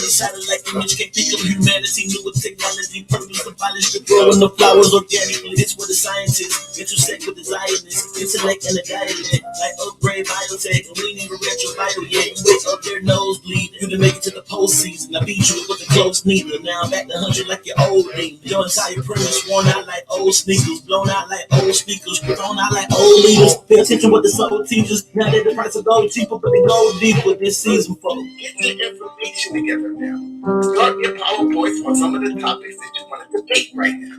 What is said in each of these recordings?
satellite image can't think of humanity. Newer technology, purpose abolished the growing the flowers organically. It's where the scientists intersect with desiredness, intellect and a dialect. Like upgrade biotech, and we ain't even retrovital yet. You wake up their nosebleed, you done make it to the postseason. I beat you with the close needle. Now I'm back to 100 like your old name. Your entire premise worn out like old sneakers, blown out like old speakers, thrown out like old leaders. Pay attention what the soul teaches. Now that the price of gold cheaper, but they go deeper this season for. Get your information together now. Start your PowerPoints on some of the topics that you want to debate right now.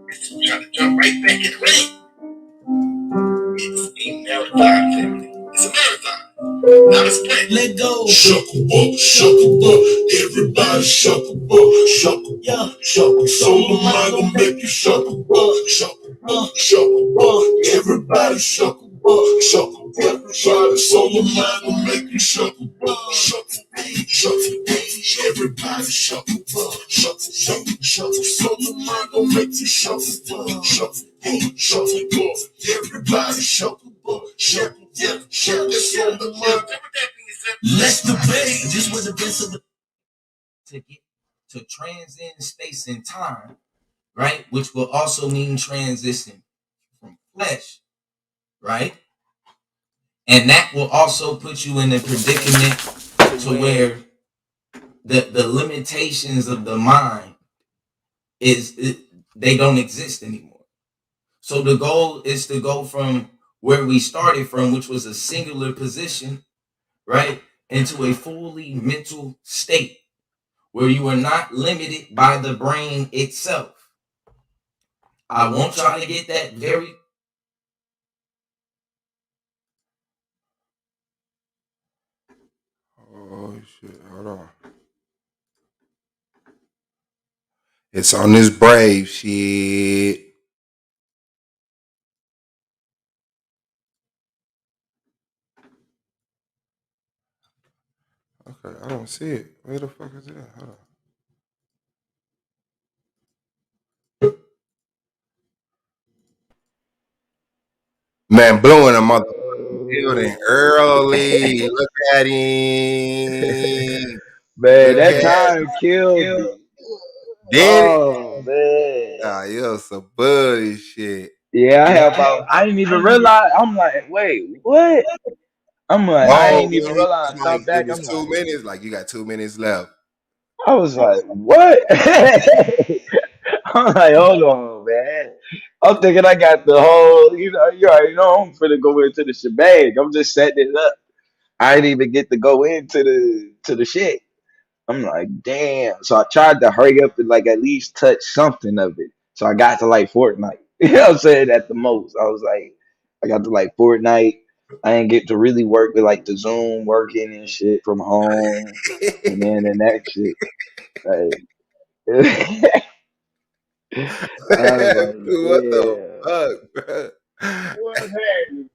It's trying to jump right back in the ring. It's a marathon, family. It's a marathon, not a sprint. Let go. Shuckle buck, everybody shuckle buck, shuckle, yeah, shuckle. Soul of mine gon' make you shuckle buck, shuckle buck, everybody shuckle buck, shuckle, everybody. Soul of mine gon' make you shuckle buck, shuckle, everybody shuckle buck, shuckle. Soul of mine gon' make you shuckle buck, shuckle buck, everybody shuckle buck, shuckle. Yeah, let's debate. Just with the best of the to get to transcend space and time, right? Which will also mean transition from flesh, right? And that will also put you in a predicament to where the limitations of the mind they don't exist anymore. So the goal is to go from where we started from, which was a singular position, right, into a fully mental state where you are not limited by the brain itself. I want y'all to get that very. Oh shit! Hold on. It's on this brave shit. Okay, I don't see it. Where the fuck is it? Hold on. Man, Bluu in a motherfucking building early. Look at him. Man, Look that at time killed me. Did it? Oh man. Nah, yo, some bullshit. Yeah, I didn't even realize. I'm like, wait, what? I'm like, I Oh, ain't even it realize. was like Stop it back. was I'm 2 minutes. Like you got 2 minutes left. I was like, what? I'm like, hold on, man. I'm thinking I got the whole, you already know I'm finna go into the shebang. I'm just setting it up. I didn't even get to go into the shit. I'm like, damn. So I tried to hurry up and like at least touch something of it. So I got to like Fortnite. You know what I'm saying? At the most. I was like, I got to like Fortnite. I didn't get to really work with like the Zoom working and shit from home. And then the next shit. Like, I was like, What the yeah. fuck, bro? What's happening?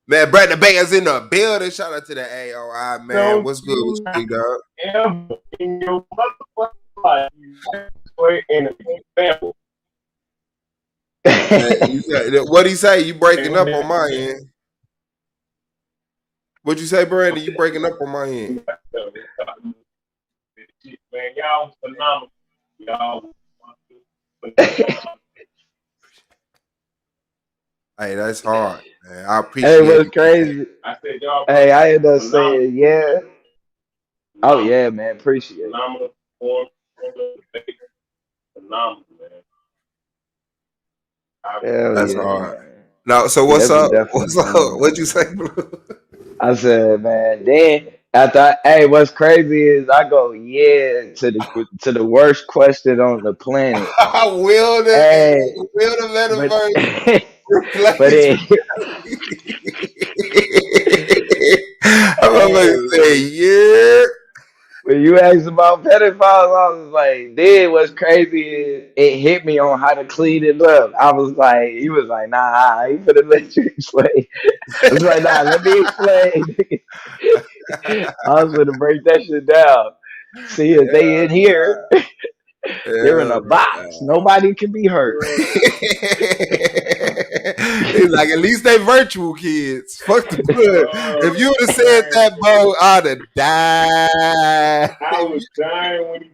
Man, Brandon Baker's in the building. Shout out to the AOI, man. Don't What's good you with you, dog? ever in your motherfucking life you in an example. What'd he say? You breaking up on my end. What'd you say, Brandon? You breaking up on my end. Man, y'all phenomenal. Y'all. Hey, that's hard, man. I appreciate it. Hey, what's crazy? I said, y'all. Hey, I ended up saying, yeah. Oh, yeah, man. Appreciate it. Phenomenal performance. Phenomenal, man. Hell That's yeah, hard. man. No, so what's That's up? definitely What's up? phenomenal. What'd you say, Bluu? I said, man, then after hey, what's crazy is I go, yeah, to the worst question on the planet. Will Hey, the but metaverse but replace it, I'm gonna hey, say, yeah. when you asked about pedophiles, I was like, then what's crazy is it hit me on how to clean it up. I was like, he was like, nah, I ain't gonna let you explain. I was like, nah, let me explain. I was gonna break that shit down. See if they in here. They're in a box. Nobody can be hurt. It's like at least they virtual kids. Fuck the blood. Oh, If you would have said man. that, bro, I'd have died. I was dying when he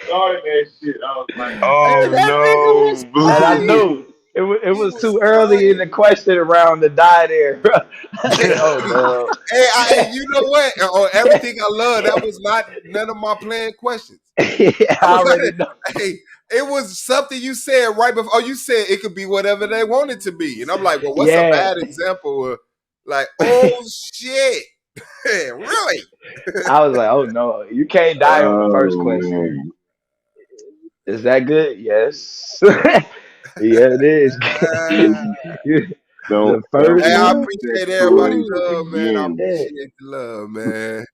started that shit. I was like, Oh That nigga was no, Blue. And I crying. knew it He was was too early in crying. the question around to die there, bro. I said, oh no. Hey, you know what? On everything I love, that was not none of my planned questions. I I was already know. like, hey, it was something you said right before. Oh, you said it could be whatever they want it to be. And I'm like, well, what's a Yeah. bad example of like, oh shit. Really? I was like, oh no, you can't die on the first oh question. man, Is that good? Yes. Yeah, it is. don't The first ever Hey, I one. appreciate sex everybody Ooh, toys love, man. I again. yeah. appreciate the love, man.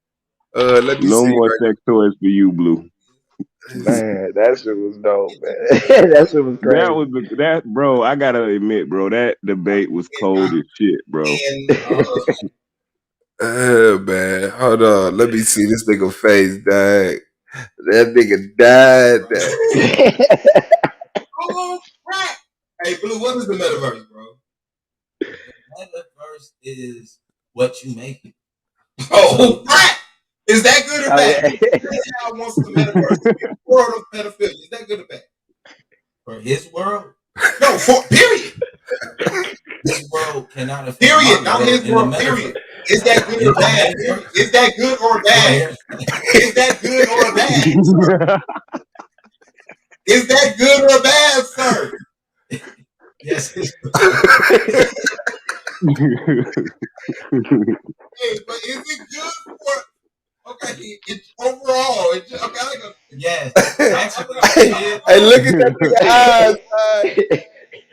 Let me No see more right sex toys for you, Blue. now. Man, that shit was dope, man. That shit was That crazy. was that, bro. I gotta admit, bro, that debate was cold as shit, bro. And man, hold on. Let me see this nigga face, dog. That nigga died. Dog. Oh, right. Hey, Blue, what is the metaverse, bro? The metaverse is what you make it. Oh, right. Is that good or Oh bad? yeah. I wants the metaverse to be a world of pedophilia. Is that good or bad? For his world, No, for period. his world cannot affect Period. my Not world his in the world. metaverse. Period. Is that good In or the bad? metaverse, Is that good or bad? Is that good or bad, sir? Is that good or bad, sir? yes, it's Hey, but is it good for? Okay, it's overall. It's just, okay, I like yes. Actually, hey, look at that nigga eyes.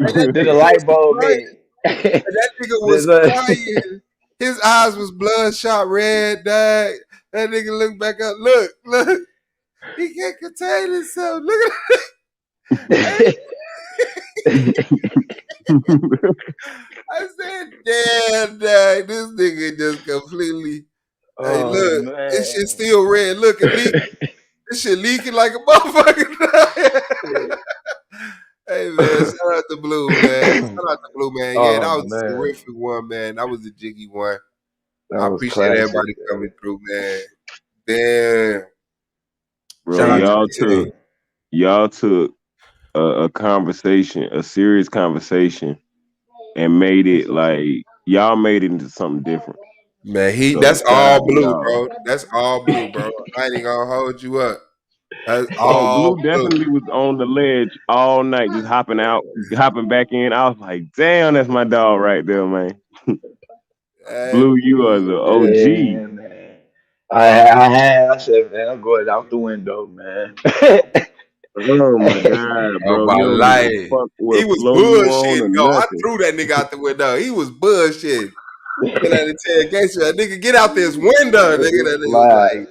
Hey, that Did nigga a was light bulb crying. in? And that nigga was There's a crying. His eyes was bloodshot red, dog. That nigga looked back up. Look. He can't contain himself. Look at I said, damn, dog. This nigga just completely. Hey, Oh look. This shit man. still red. Look, it leak. This shit leaking like a motherfucker. Hey man, shout out to Blue, man. Shout out to Blue, man. Yeah, that Oh was a man. terrific one, man. That was a jiggy one. That I was appreciate classic. everybody coming through, man. Damn. Bro, Shout out to y'all took a conversation, a serious conversation, and made it like y'all made it into something different. man. So That's shout out all to Blue, y'all. bro. That's all Blue, bro. I ain't gonna hold you up. That's Oh, all Blue Blue. definitely was on the ledge all night, just hopping out, hopping back in. I was like, damn, that's my dog right there, man. Hey, Blue, you are the OG. Yeah, man. I said, man, I'm going out the window, man. Oh my God, oh bro. my You don't give a life. fuck He what was flow you on or bullshitting. Yo, I nothing. threw that nigga out the window. He was bullshitting. In that interrogation, that nigga get out this window. Nigga, that nigga was Fly. like,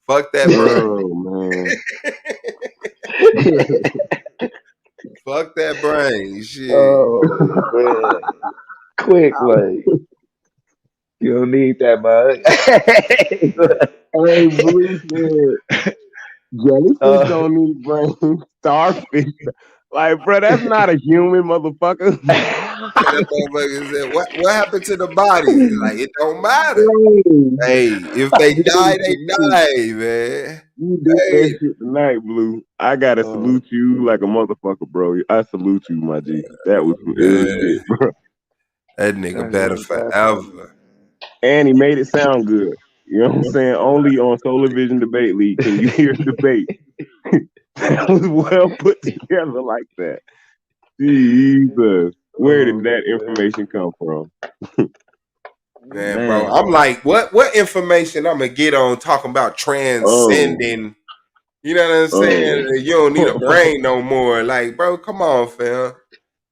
fuck that brain. Bro, man. Fuck that brain. Shit. Oh man. Quick, like you don't need that much. Hey, Blue said, jellyfish uh, don't need brains. Starfish. Like, bro, that's not a human, motherfucker. And that motherfucker said, what happened to the bodies? Like, it don't matter. Bro, Hey, if they die, they die, man. you did Hey, that shit tonight, Blue. I gotta oh, salute you like a motherfucker, bro. I salute you, my G. That was some ill man. shit, bro. That nigga that shit better was definitely. forever. And he made it sound good. You know what I'm saying? Only on Solar Vision Debate League can you hear debate that was well put together like that. Jesus. Where did Oh that man. information come from? Man, bro. Man. I'm like, what information I'm gonna get on talking about Oh, transcending? You know what I'm oh. saying? You don't need a brain no more. Like, bro, come on, fam.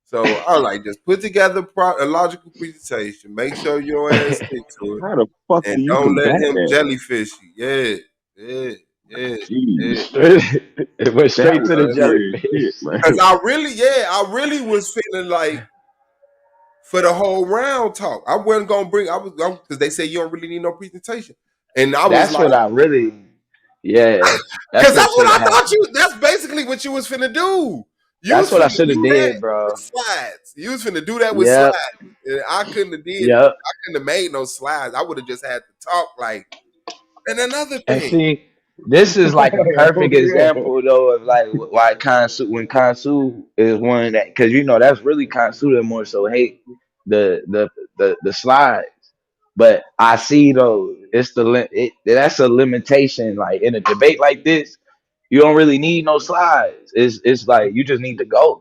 So I like just put together a logical presentation. Make sure your ass stick to it, How the fuck and do you don't let combat him that? jellyfish you. Yeah. Jeez. It went That straight was to the some serious jellyfish. shit, man. Cause I really was feeling like for the whole round talk, I wasn't gonna bring. I was because they said you don't really need no presentation, and I was That's like, what I really. Yeah, that's because what that's what should I have thought happened. you. That's basically what you was finna do. You That's was what I finna should have do that did, bro. with slides. You was finna do that with Yep. slides. And I couldn't have did. Yep. I couldn't have made no slides. I would have just had to talk like. And another And thing. see, this is like a perfect Yeah. example though of like why Kansu when Kansu is one that because you know that's really Kansu that more so hate the slides. But I see though it's that's a limitation. Like in a debate like this, you don't really need no slides. It's like you just need to go.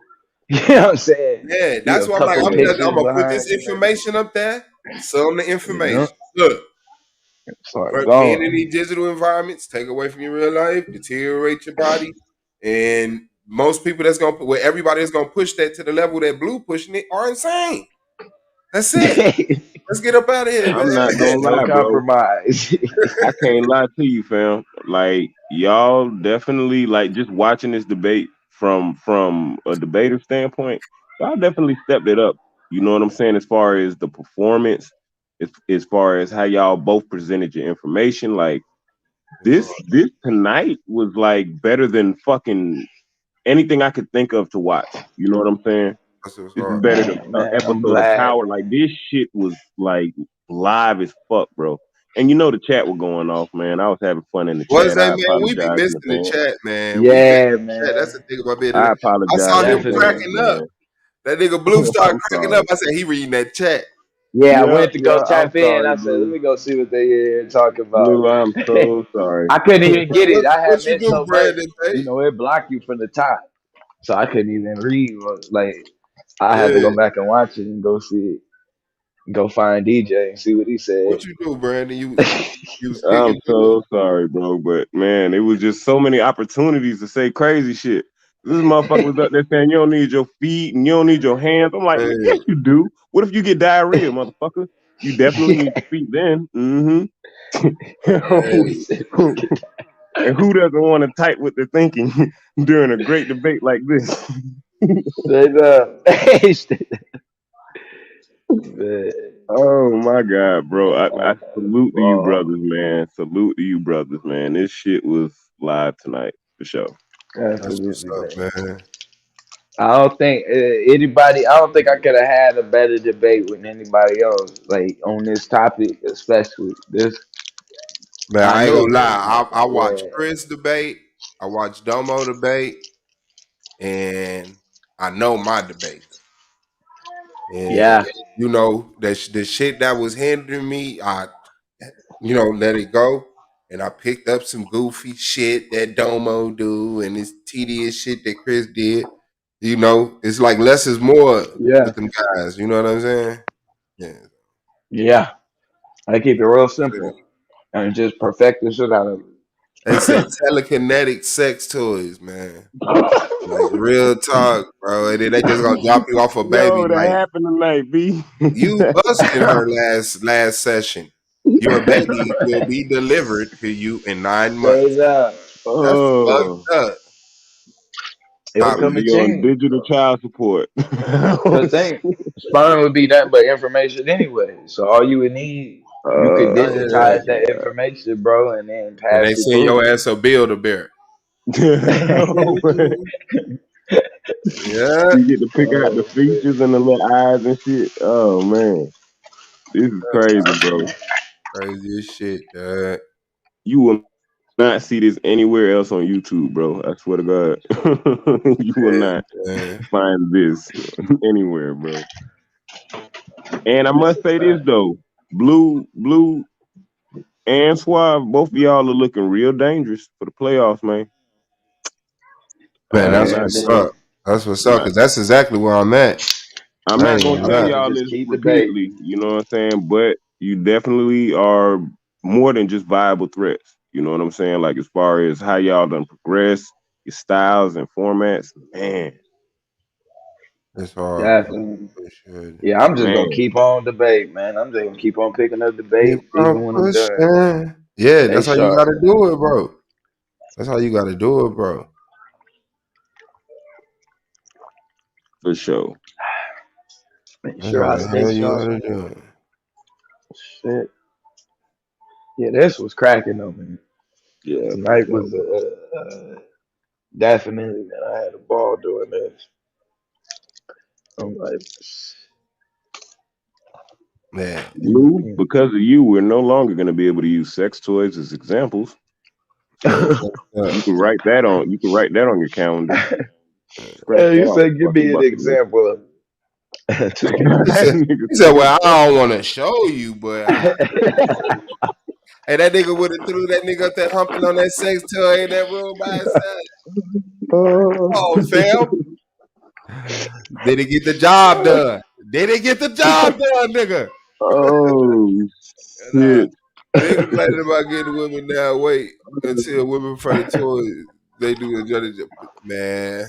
You know what I'm saying? Yeah, You that's a why I'm like, couple I'm pictures gonna put behind this you, maybe. information up there. Some of the You know, information. Look, start being in going. these digital environments, take away from your real life, deteriorate your body, and most people that's gonna put, well, everybody that's gonna push that to the level that Blue pushing it are insane. That's it. Let's get up out of here, I'm not man. gonna No lie, bro. compromise. I can't lie to you, fam. Like y'all definitely like just watching this debate from a debater standpoint. Y'all definitely stepped it up. You know what I'm saying? As far as the performance, as far as how y'all both presented your information, like this tonight was like better than fucking anything I could think of to watch. You know what I'm saying? That's what's This is hard. better than an Man, I'm episode of glad, Power. Like man. this shit was like live as fuck, bro. And you know the chat was going off, man. I was having fun in the What's chat. that, I man? We be apologize in missing the advance. chat, man. We miss Yeah, the chat. That's man. the thing about being. I I apologize saw in him advance, Definitely. cracking up. man. That nigga Blue started I'm cracking up. sorry. I said he reading that chat. Yeah, I Yeah, went to go yeah, I'm tap in. sorry, I said, let Blue. me go see what they here talking about. Blue, I'm so sorry. I couldn't even get it. I What had you meant do, so much. Brandon? You Tate? know, it blocked you from the top. So I couldn't even read. Like, I had to Yeah. go back and watch it and go see it. Go find DJ and see what he said. What you do, Brandon? You was I'm kicking to it. so sorry, bro. But man, it was just so many opportunities to say crazy shit. This motherfucker was up there saying you don't need your feet and you don't need your hands. I'm like, yes, Hey, you do. What if you get diarrhea, motherfucker? You definitely need Yeah. your feet then. He hey, said, And who doesn't want to type what they're thinking during a great debate like this? straight up. Man, Oh my God, bro. I I'm having a salute to you ball. brothers, man. Salute to you brothers, man. This shit was live tonight for sure. that's what's Absolutely, up, man. man. I don't think anybody. I don't think I could have had a better debate with anybody else, like on this topic, especially this. Man, I I ain't know, gonna lie. I watched yeah, Chris debate. I watched Domo debate, and I know my debates. And yeah, the shit that was hindering me, I let it go. And I picked up some goofy shit that Domo do and this tedious shit that Chris did. It's like less is more yeah, with them guys. You know what I'm saying? Yeah. yeah. I keep it real simple and just perfect the shit out of They say it. telekinetic sex toys, man. Like real talk, bro. And then they just gonna drop you off a baby. Yo, that Like happened tonight, B. you busted her last session. Your baby will be delivered to you in 9 months. Straight up, That's fucked Oh, up. it'll Top gonna come be and on change, digital bro. child support. Cause think sperm would be nothing but information anyway. So all you would need, you could Oh I hear that. digitize that information, bro, and then And pass they it send through. your ass a bill to bear. oh man. Yeah. You get to pick out the Oh features and the little eyes and shit. Oh man, this is crazy, bro. Crazy as shit, dog. You will not see this anywhere else on YouTube, bro. I swear to God, you will Yeah, not man. find this anywhere, bro. And I man, that's must a say this fact. though, Blue, and Suave, both of y'all are looking real dangerous for the playoffs, man. Man, I am that's Man, not what's gonna listen, up. That's what's up, not. because that's exactly where I'm at. I'm I not ain't gonna gonna tell lie. man, y'all just this keep debating. repeatedly. You know what I'm saying? But you definitely are more than just viable threats. You know what I'm saying? Like as far as how y'all done progress, your styles and formats, man, It's hard, bro. Definitely. For sure. Yeah, I'm just gonna man. keep on debate, man. I'm just gonna keep on picking up Keep debate on even when I'm done. pushing. Yeah, Stay that's how you sharp, gotta man. do it, bro. That's how you gotta do it, bro. For sure. Make That's sure how I the stay hell you sharp. gotta do it. Shit. Yeah, this was cracking though, man. Yeah, for Tonight sure. was Definitely, man. I had a ball doing this. I'm like, Man, Blue, because of you, we're no longer going to be able to use sex toys as examples. that's So fucked you up. can write that on. You can write that on your calendar. Scratch hey, that you off said, the give me fucking an bucket list. example of He That said, nigga he said, said "Well, that. I don't want to show you, but hey, that nigga would have threw that nigga up there humping on that sex toy in that room by himself. Oh, fam, did he get the job done? Did he get the job done, nigga? Oh Nah, shit! they complaining about getting women now. Wait until women for the toys they do a judge. Man,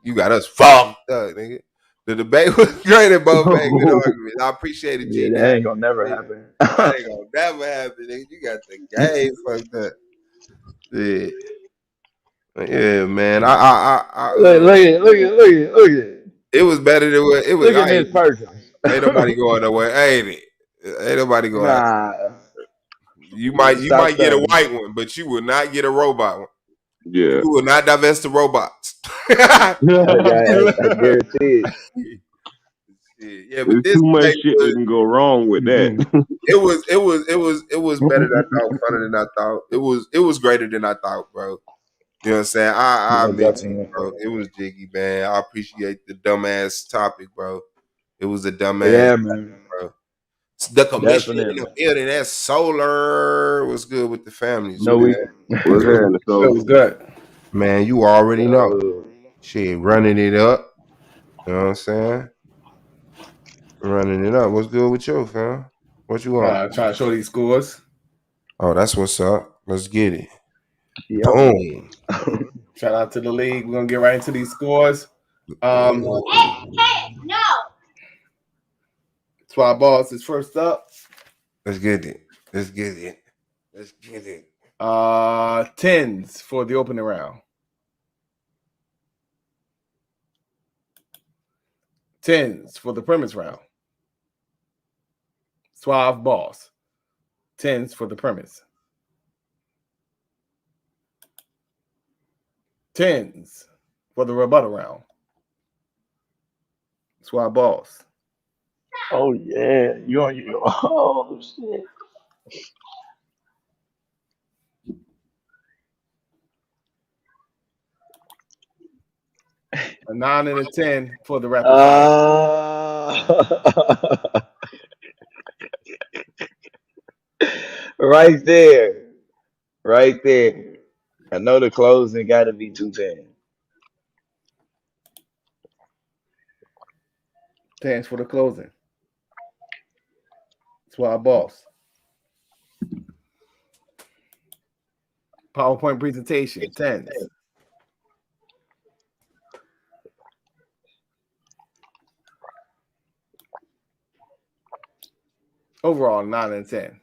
you got us fucked up, nigga. The debate was great and both had good arguments. I appreciate it, yeah, G that Dot. ain't gonna never happen. That ain't gonna never happen, nigga. You got the game fucked up. Yeah, yeah, man. Look at It was better than what it was. look at this person. Ain't nobody going nowhere, ain't it? Ain't nobody going. Nah, You stop might get a stuttering. white one, but you will not get a robot one. Yeah. You will not divest the robots. I guarantee it. Yeah, but There's this too much debate shit that was can go wrong with that. it was better than I thought, funner than I thought. It was greater than I thought, bro. You know what I'm saying? I No, admit to you, definitely. bro. It was jiggy, man. I appreciate the dumbass topic, bro. It was a dumbass Yeah, topic, man. bro. The commission in Definitely. the building, that solar was good with the families, No, man. we. What's happening, It so? was good. Man, you already know. Yo, Shit, running it up. You know what I'm saying? Running it up. What's good with you, fam? What you want? Trying to show these scores. Oh, that's what's up. Let's get it. yep. Boom. Shout out to the league. We're gonna get right into these scores. Suave Boss is first up. Let's get it. Let's get it. Let's get it. Tens for the opening round. Tens for the premise round. Suave Boss. Tens for the premise. Tens for the rebuttal round. Suave Boss. Oh yeah, you on you? Oh shit. A 9 and a 10 for the rapid fire. Right there, right there. I know the closing got to be 210. Tens for the closing. Suave Boss. PowerPoint presentation. Tens. Overall, 9 and 10.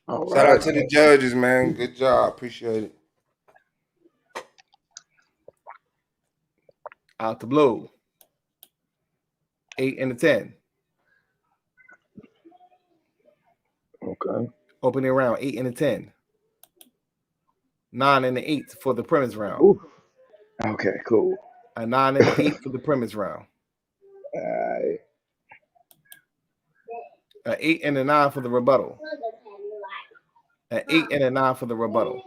All Shout out right. to the judges, man. Good job. Appreciate it. Out to Bluu. 8 and a 10. Okay. Opening round, 8 and a 10. 9 and an 8 for the premise round. Ooh. Okay. Cool. A 9 and an 8 for the premise round. All right. An 8 and a 9 for the rebuttal. An 8 and a 9 for the rebuttal.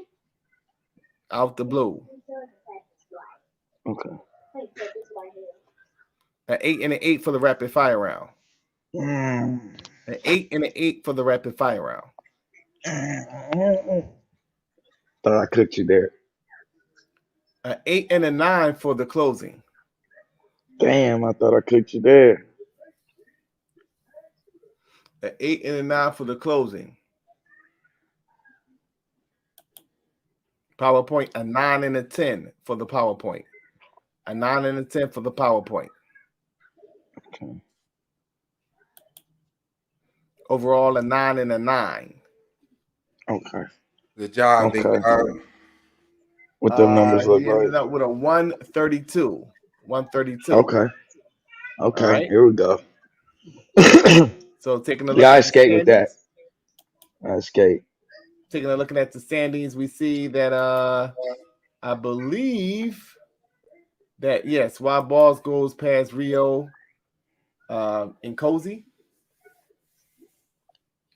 Out the Bluu. Okay. An 8 and an 8 for the rapid fire round. Mm. An 8 and an 8 for the rapid fire round. Thought I cooked you there. An 8 and a 9 for the closing. Damn, I thought I cooked you there. An 8 and a 9 for the closing. PowerPoint, a 9 and a 10 for the PowerPoint. A 9 and a 10 for the PowerPoint. Okay. Overall, a 9 and a 9. Okay. Good job, big Okay. dog. What them numbers look You ended like? up with a 132. 132. Okay. All Okay. right. Here we go. So taking a look Yeah, I at the skate with that. standings. I skate. Taking a look at the standings, we see that I believe that yes, Wild Balls goes past Rio and Cozy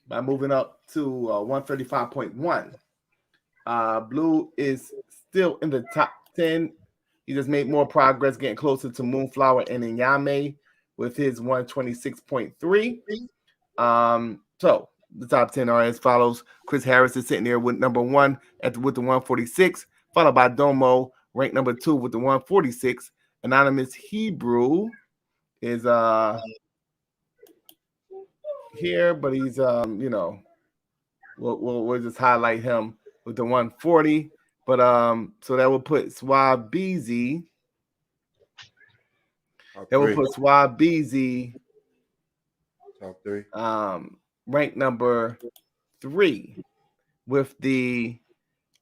by moving up to 135.1. Bluu is still in the top 10. He just made more progress, getting closer to Moonflower and Inyame with his 126.3. So the top 10 are as follows. Chris Harris is sitting there with number one with the 146, followed by Domo, ranked number two with the 146. Anonymous Hebrew is here, but he's we'll just highlight him with the 140. But so that will put Suave BZ. Top That will three. put Suave BZ Top three. ranked number 3 with the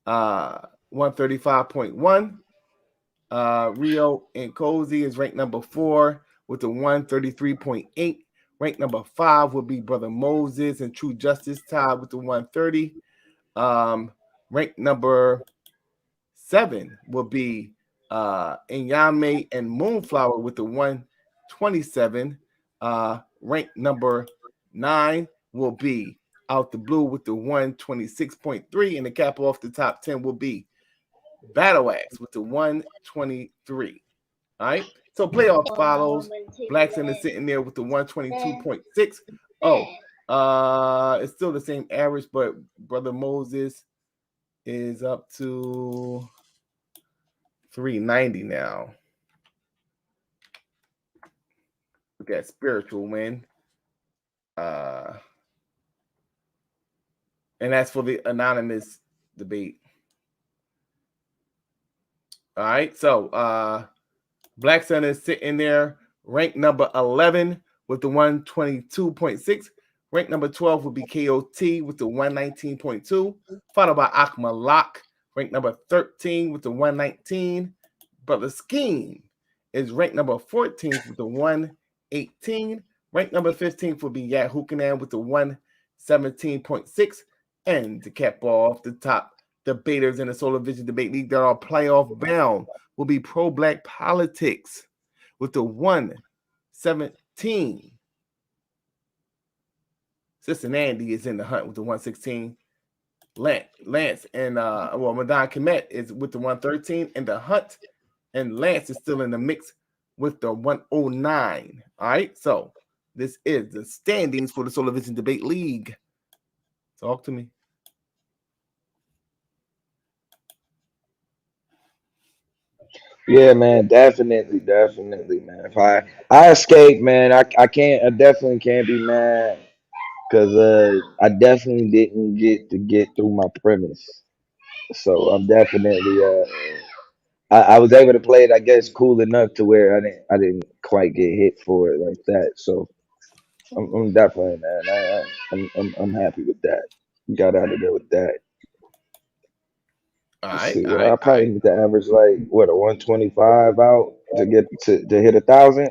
135.1. Rio and Cozy is ranked number 4 with the 133.8. Ranked number 5 would be Brother Moses and True Justice tied with the 130. Ranked number 7 will be Inyame and Moonflower with the 127. Ranked number 9 will be Out the Blue with the 126.3. And the cap off the top 10 will be Battle Axe with the 123. All right. So playoff follows. Blackson is sitting there with the 122.6. Oh, it's still the same average, but Brother Moses is up to 390 now. Look at spiritual win. And that's for the anonymous debate. All right. So Black Sun is sitting there, ranked number 11 with the 122.6. Ranked number 12 would be KOT with the 119.2, followed by Akma Lock, ranked number 13 with the 119. Brother Scheme is ranked number 14th with the 118. Ranked number 15th would be Yahukanan with the 117.6. And to cap off the top debaters in the Solar Vision Debate League that are playoff bound will be Pro Black Politics with the 117. Sister Nandy is in the hunt with the 116. Lance and Madan Kemet is with the 113 in the hunt, and Lance is still in the mix with the 109. All right, so this is the standings for the Solar Vision Debate League. Talk to me. Yeah, man, definitely, man. If I escape, man, I can't, I definitely can't be mad because I definitely didn't get through my premise. So I'm definitely I was able to play it, I guess, cool enough to where I didn't quite get hit for it like that. So I'm definitely, man, I'm happy with that. Got out of there with that. All Let's right, see. all Well, right, I all probably right. need to average like what a 125 out to get to hit 1,000.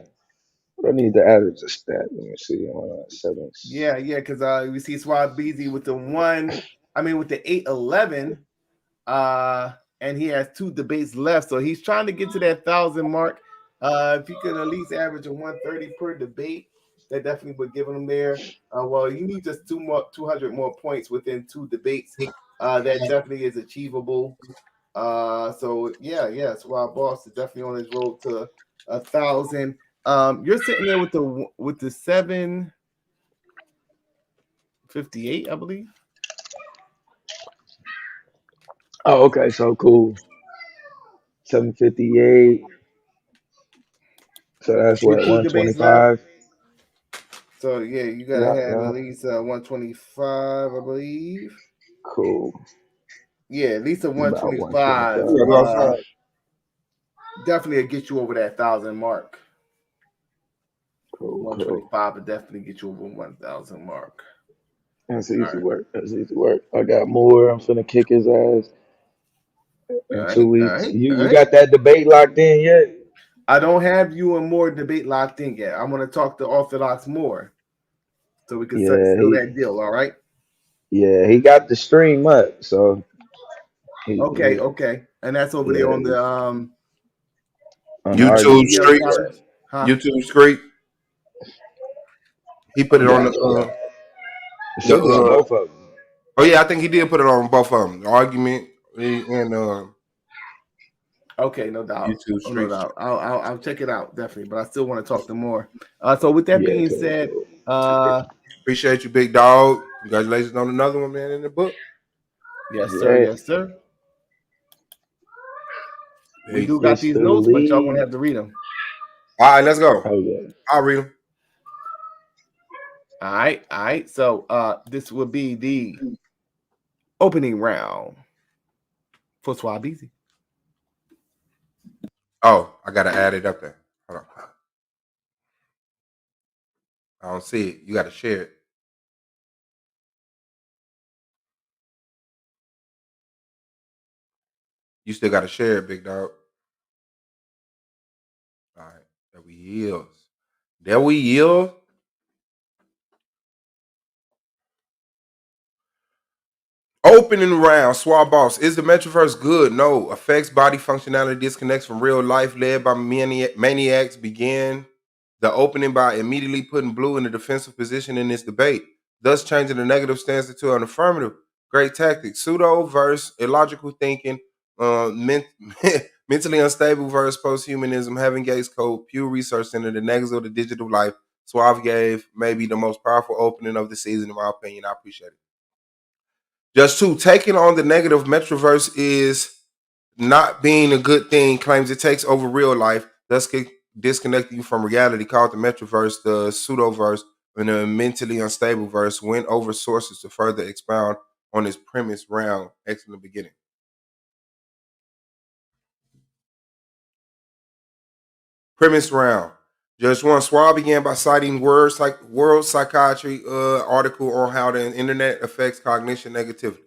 I need to average a stat. Let me see. Seven. Yeah, because we see Swab BZ with the with the 811. And he has 2 debates left, so he's trying to get to that 1,000 mark. If he could at least average a 130 per debate, that definitely would give him there. Well, you need just 200 more points within 2 debates. That definitely is achievable. So yeah, Swab Boss is definitely on his road to 1,000. You're sitting there with the 758, I believe. Oh, okay. So cool. 758. So that's With what 2 debates left. 125. So yeah, you gotta Yeah, have yeah. at least 125, I believe. Cool. Yeah, at least a About 125. 125. Definitely get you over that 1,000 mark. Cool, cool. 125 would definitely get you over 1,000 mark. That's All easy right, work. That's easy work. I got more. I'm finna kick his ass all in right, two all weeks. right, You all you right. got that debate locked in yet? I don't have you and more debate locked in yet. I'm gonna talk to Orthodox more so we can Yeah, seal that deal. All right. he got the stream up. So Okay. And that's over there on the on the YouTube BBL RGB. streets. challenge. Huh? YouTube street. He put it on the So it's on both of them. oh yeah, I think he did put it on both of them. The argument and Okay, no doubt. YouTube Oh, no streets. doubt. I'll check it out definitely. But I still want to talk to more. So with that Yeah, being so said, Appreciate you, big dog. Congratulations on another one, man, in the book. yes, sir. yes, Yes, sir. We Peace. do got these Mr. notes, but y'all gonna Lee. have to read them. All right, let's go. Oh yeah. I'll read them. All right. So this will be the opening round for Suave Easy. Oh, I gotta add it up there. Hold on. I don't see it. You gotta share it. You still gotta share it, big dog. All right. There we yield. There we yield. Opening round, Swab Boss. Is the Metaverse good? No. Affects body functionality, disconnects from real life, led by maniacs. Began the opening by immediately putting Bluu in a defensive position in this debate, thus changing the negative stance to an affirmative. Great tactic. Pseudo verse illogical thinking, mentally unstable verse posthumanism, Heaven Gates Code, Pew Research Center, the negatives of the digital life. Suave gave maybe the most powerful opening of the season, in my opinion. I appreciate it. Just two, taking on the negative Metroverse is not being a good thing, claims it takes over real life, thus disconnecting you from reality, called the Metroverse, the pseudoverse, and the mentally unstable verse, went over sources to further expound on his premise round. Excellent beginning. Premise round. Judge one, Suave began by citing World Psychiatry article on how the internet affects cognition negatively.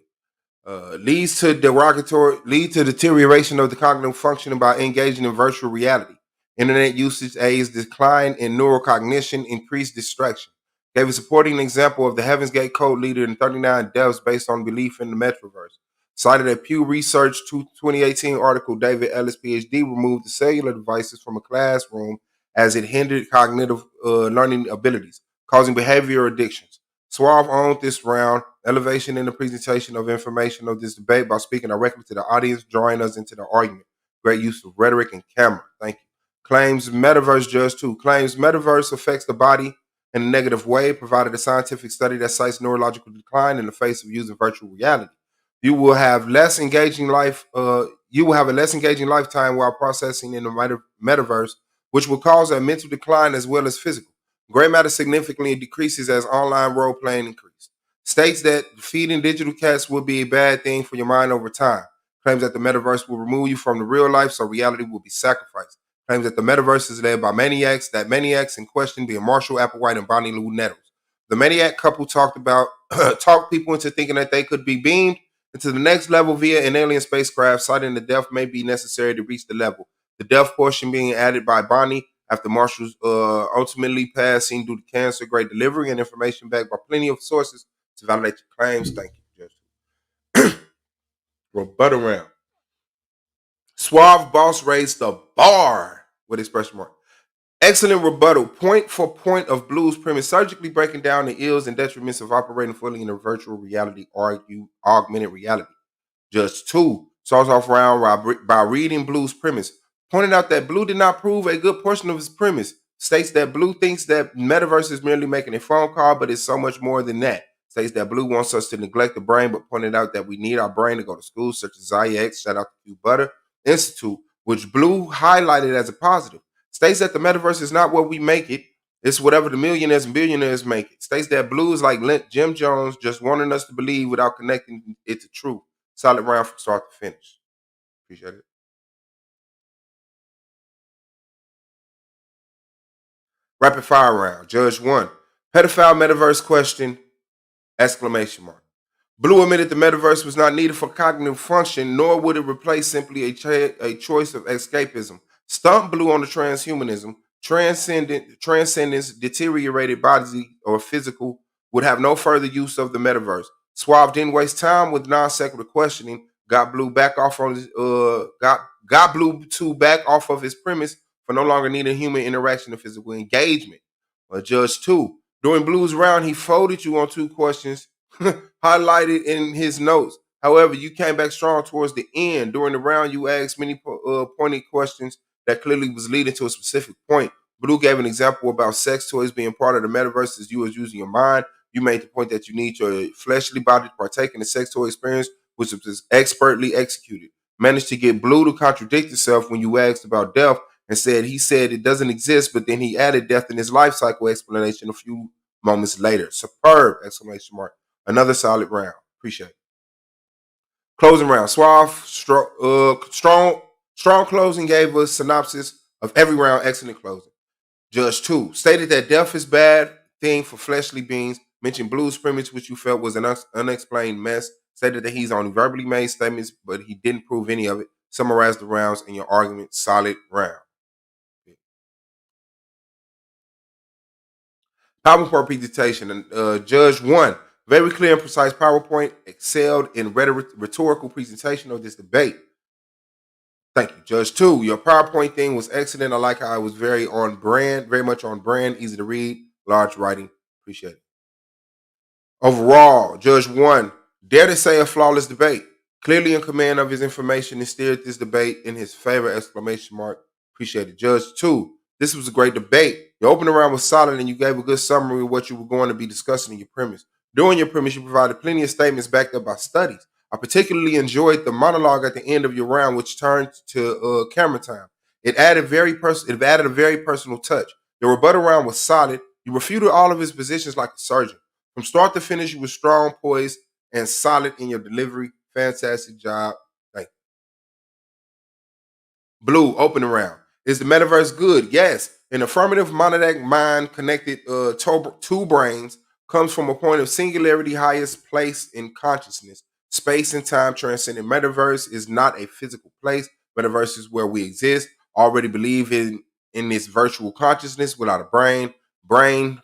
Leads to deterioration of the cognitive functioning by engaging in virtual reality. Internet usage aids decline in neurocognition, increased distraction. Gave a supporting example of the Heaven's Gate Code leader in 39 deaths based on belief in the Metaverse. Cited a Pew Research 2018 article, David Ellis, PhD, removed the cellular devices from a classroom as it hindered cognitive learning abilities, causing behavioral addictions. Suave owned this round, elevation in the presentation of information of this debate by speaking directly to the audience, drawing us into the argument. Great use of rhetoric and camera. Thank you. Claims Metaverse Judge 2. Claims Metaverse affects the body in a negative way, provided a scientific study that cites neurological decline in the face of using virtual reality. You will have less engaging life. You will have a less engaging lifetime while processing in the metaverse, which will cause a mental decline as well as physical. Gray matter significantly decreases as online role playing increases. States that feeding digital cats will be a bad thing for your mind over time. Claims that the metaverse will remove you from the real life, so reality will be sacrificed. Claims that the metaverse is led by maniacs, that maniacs in question being Marshall Applewhite and Bonnie Lou Nettles. The maniac couple talked people into thinking that they could be beamed into the next level via an alien spacecraft, citing the death may be necessary to reach the level. The death portion being added by Bonnie after Marshall's ultimately passing due to cancer. Great delivery and information backed by plenty of sources to validate your claims. Thank you, Judge. Rebuttal round. Suave Boss raised the bar with expression mark. Excellent rebuttal, point for point of Bluu's premise, surgically breaking down the ills and detriments of operating fully in a virtual reality, augmented reality. Just two, starts off round by reading Bluu's premise, pointed out that Bluu did not prove a good portion of his premise, states that Bluu thinks that metaverse is merely making a phone call, but it's so much more than that. States that Bluu wants us to neglect the brain, but pointed out that we need our brain to go to schools such as IX, shout out to Q Butter Institute, which Bluu highlighted as a positive. States that the metaverse is not what we make it, it's whatever the millionaires and billionaires make it. States that Bluu is like Jim Jones, just wanting us to believe without connecting it to truth. Solid round from start to finish. Appreciate it. Rapid fire round. Judge 1. Pedophile metaverse question, exclamation mark. Bluu admitted the metaverse was not needed for cognitive function, nor would it replace simply a choice of escapism. Stumped Bluu on the transhumanism, transcendence, deteriorated body or physical, would have no further use of the metaverse. Suave didn't waste time with non sequitur questioning, got Bluu back off on his got Bluu to back off of his premise for no longer needing human interaction and physical engagement. Judge 2. During Bluu's round, he folded you on 2 questions highlighted in his notes. However, you came back strong towards the end. During the round, you asked many pointed questions that clearly was leading to a specific point. Bluu gave an example about sex toys being part of the metaverse as you was using your mind. You made the point that you need your fleshly body to partake in the sex toy experience, which was expertly executed. Managed to get Bluu to contradict himself when you asked about death and he said it doesn't exist, but then he added death in his life cycle explanation a few moments later. Superb! Exclamation mark. Another solid round. Appreciate it. Closing round. Suave, strong closing gave us synopsis of every round. Excellent closing. Judge 2 stated that death is bad thing for fleshly beings. Mentioned Bluu's premise, which you felt was an unexplained mess. Stated that he's only verbally made statements, but he didn't prove any of it. Summarized the rounds in your argument. Solid round. PowerPoint presentation. And Judge 1, very clear and precise PowerPoint, excelled in rhetorical presentation of this debate. Thank you. Judge 2, your PowerPoint thing was excellent. I like how it was very on brand, very much on brand, easy to read, large writing. Appreciate it. Overall, Judge 1, dare to say a flawless debate. Clearly in command of his information and steered this debate in his favor, exclamation mark. Appreciate it. Judge 2, this was a great debate. Your opening round was solid and you gave a good summary of what you were going to be discussing in your premise. During your premise, you provided plenty of statements backed up by studies. I particularly enjoyed the monologue at the end of your round, which turned to camera time. It added a very personal touch. Your rebuttal round was solid. You refuted all of his positions like a surgeon. From start to finish, you were strong, poised, and solid in your delivery. Fantastic job. Thank you. Bluu, opening round. Is the metaverse good? Yes. An affirmative monadic mind connected two brains comes from a point of singularity, highest place in consciousness. Space and time transcendent. Metaverse is not a physical place. Metaverse is where we exist. Already believe in this virtual consciousness without a brain. Brains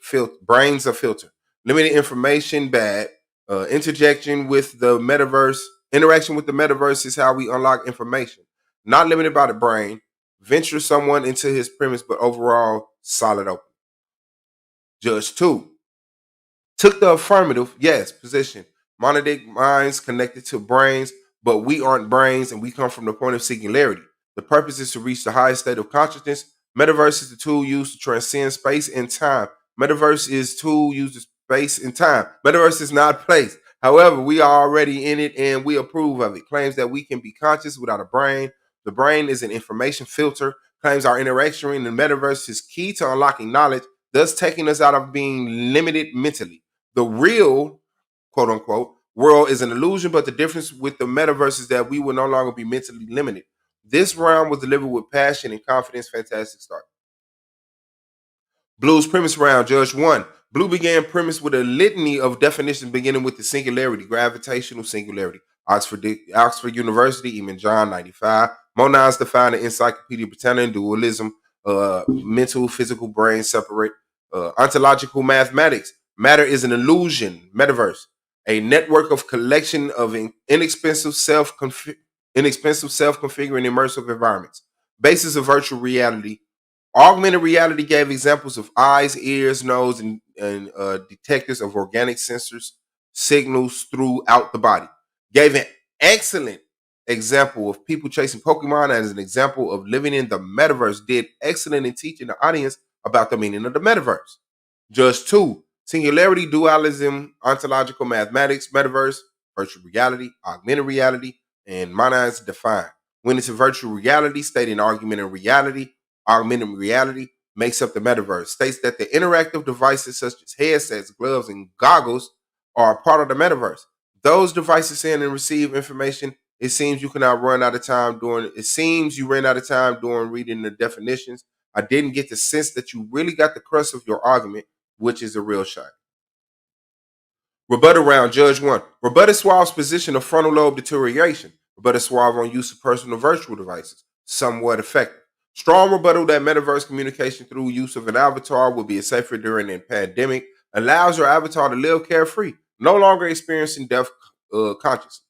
a filter. Limited information, bad. Interjection with the metaverse. Interaction with the metaverse is how we unlock information. Not limited by the brain. Venture someone into his premise, but overall, solid open. Judge 2 took the affirmative, yes, position. Monadic minds connected to brains, but we aren't brains and we come from the point of singularity. The purpose is to reach the highest state of consciousness. Metaverse is the tool used to transcend space and time. Metaverse is tool used to space and time. Metaverse is not place. However, we are already in it and we approve of it. Claims that we can be conscious without a brain. The brain is an information filter. Claims our interaction in the metaverse is key to unlocking knowledge, thus taking us out of being limited mentally. The real, quote unquote, world is an illusion, but the difference with the metaverse is that we will no longer be mentally limited. This round was delivered with passion and confidence. Fantastic start. Bluu's premise round, Judge 1. Bluu began premise with a litany of definitions beginning with the singularity, gravitational singularity. Oxford University, even John 95. Monad's defined the Encyclopedia Britannica dualism, mental, physical, brain separate. Ontological mathematics. Matter is an illusion, metaverse, a network of collection of inexpensive self-configuring immersive environments. Basis of virtual reality. Augmented reality gave examples of eyes, ears, nose, and detectors of organic sensors, signals throughout the body. Gave an excellent example of people chasing Pokemon as an example of living in the metaverse. Did excellent in teaching the audience about the meaning of the metaverse. Judge 2, singularity, dualism, ontological mathematics, metaverse, virtual reality, augmented reality, and monads defined. When it's a virtual reality, stating augmented reality makes up the metaverse. States that the interactive devices such as headsets, gloves, and goggles are a part of the metaverse. Those devices send and receive information. It seems you ran out of time during reading the definitions. I didn't get the sense that you really got the crust of your argument, which is a real shame. Rebuttal round, Judge 1. Rebutted Suave's position of frontal lobe deterioration. Rebutted Suave on use of personal virtual devices. Somewhat effective. Strong rebuttal that metaverse communication through use of an avatar will be safer during a pandemic. Allows your avatar to live carefree, no longer experiencing death consciously.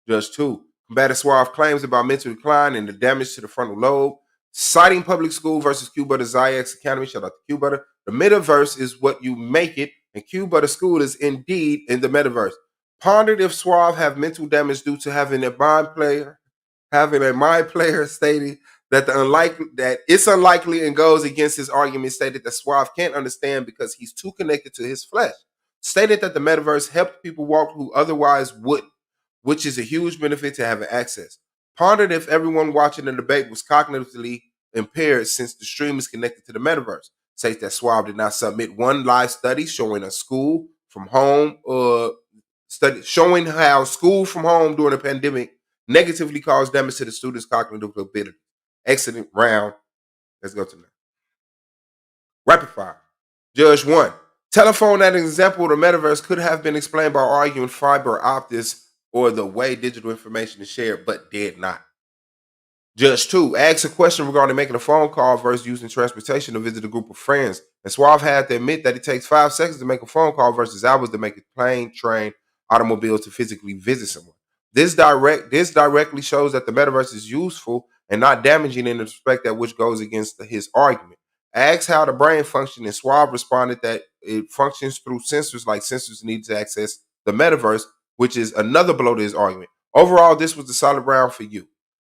Judge 2. combating Suave claims about mental decline and the damage to the frontal lobe. Citing public school versus Q Butter Zayek's Academy. Shout out to Q Butter. The metaverse is what you make it, and Q Butter School is indeed in the metaverse. Pondered if Suave have mental damage due to having a mind player stating that it's unlikely and goes against his argument stated that Suave can't understand because he's too connected to his flesh. Stated that the metaverse helped people walk who otherwise wouldn't, which is a huge benefit to having access. Pondered if everyone watching the debate was cognitively impaired since the stream is connected to the metaverse. States that Suave did not submit one live study showing a school from home study showing how school from home during the pandemic negatively caused damage to the students' cognitive ability. Excellent round. Let's go to the next. Rapid fire. Judge 1. Telephone as an example of the metaverse could have been explained by arguing fiber optics or the way digital information is shared, but did not. Judge 2. Asks a question regarding making a phone call versus using transportation to visit a group of friends. And Suave had to admit that it takes 5 seconds to make a phone call versus hours to make a plane, train, automobile to physically visit someone. This directly shows that the metaverse is useful and not damaging in the respect that which goes against his argument. Asked how the brain functions, and Suave responded that it functions through sensors like sensors need to access the metaverse, which is another blow to his argument. Overall, this was a solid round for you.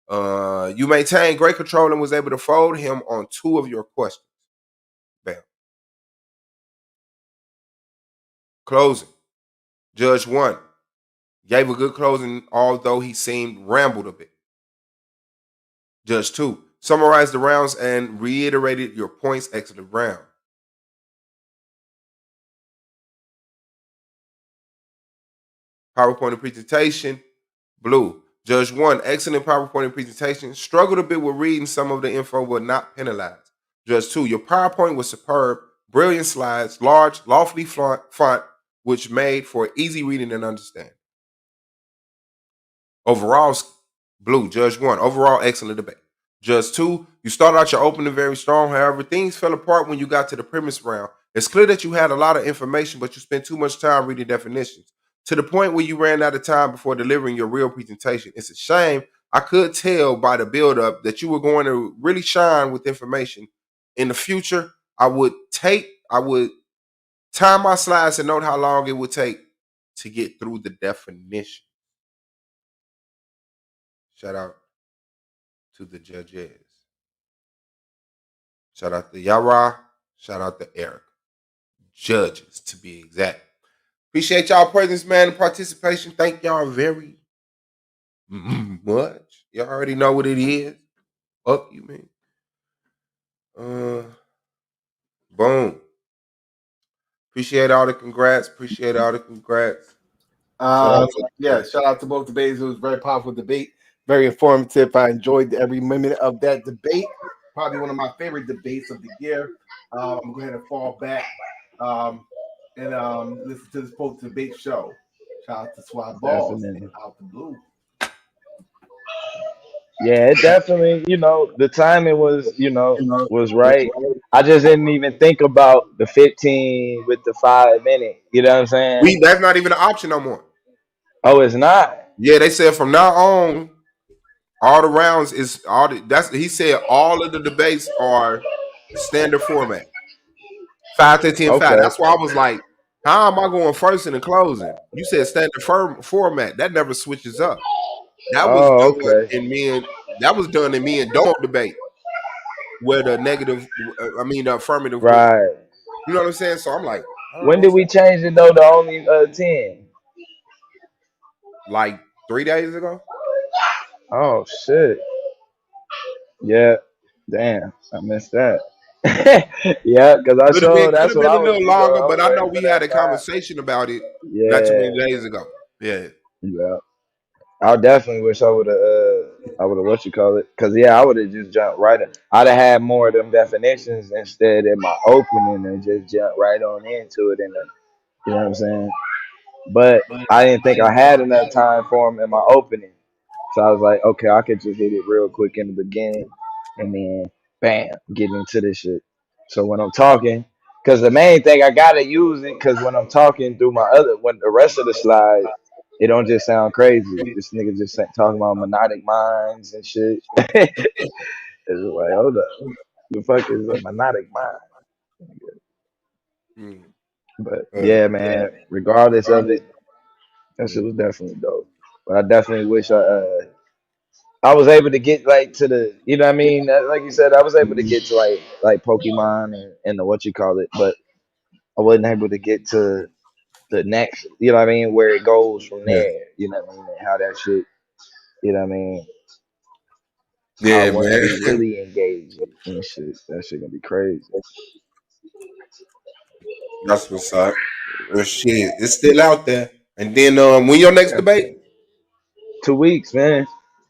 You maintained great control and was able to fold him on 2 of your questions. Bam. Closing. Judge 1 gave a good closing, although he seemed rambled a bit. Judge 2 summarized the rounds and reiterated your points. Excellent round. PowerPoint and presentation. Bluu. Judge 1, excellent PowerPoint and presentation. Struggled a bit with reading some of the info, but not penalized. Judge 2, your PowerPoint was superb. Brilliant slides, large, lofty font, which made for easy reading and understanding. Overall, Bluu. Judge 1, overall, excellent debate. Judge 2, you started out your opening very strong. However, things fell apart when you got to the premise round. It's clear that you had a lot of information, but you spent too much time reading definitions to the point where you ran out of time before delivering your real presentation. It's a shame. I could tell by the build-up that you were going to really shine with information. In the future, I would time my slides and note how long it would take to get through the definition. Shout out to the judges. Shout out to Yara. Shout out to Eric. Judges, to be exact. Appreciate y'all presence, man, and participation. Thank y'all very much. Y'all already know what it is. Fuck you, man. Boom. Appreciate all the congrats. Appreciate all the congrats. Shout out to both debates. It was a very powerful debate, very informative. I enjoyed every minute of that debate. Probably one of my favorite debates of the year. I'm going to go ahead and fall back and listen to this post debate show. Shout out to Suave Balls. Definitely. Out the Bluu. Yeah, it definitely, the timing was right. I just didn't even think about the 15 with the 5 minute. You know what I'm saying? That's not even an option no more. Oh, it's not. Yeah, they said from now on, all the rounds is he said all of the debates are standard format. 5 to 10, 5. Okay. That's why I was like, how am I going first and in closing? You said standard format. That never switches up. That was Oh, done okay. in me and Dome debate where the the affirmative win. Right. You know what I'm saying? So I'm like, I don't When know did what's we up. change it though to only 10? Like 3 days ago. Oh shit. Yeah. Damn. I missed that. Yeah, because I showed Could that's have what been I a was little longer, I was but I know waiting for we had that a time. conversation about it not too many Yeah. days ago. Yeah. Yeah. I definitely wish I would have what you call it. Cause yeah, I would have just jumped right in. I'd have had more of them definitions instead in my opening and just jump right on into it you know what I'm saying? But I didn't think I had enough time for them in my opening. So I was like, okay, I could just hit it real quick in the beginning and then bam, get into this shit. So when I'm talking, because the main thing I gotta use it because when I'm talking through when the rest of the slides, it don't just sound crazy. This nigga just talking about monodic minds and shit. It's like, hold up, the fuck is a monodic mind? Mm. But Uh, yeah, man. Regardless of it, that shit was definitely dope. But I definitely wish I was able to get like to the, you know what I mean? Like you said, I was able to get to like Pokemon and the what you call it, but I wasn't able to get to the next, you know what I mean, where it goes from yeah, there, you know what I mean, and how that shit, you know what I mean, how I yeah, want to be man. fully engaged and shit. That shit gonna be crazy. That's what's up. Well, shit, it's still out there. And then, when your next debate? 2 weeks, man.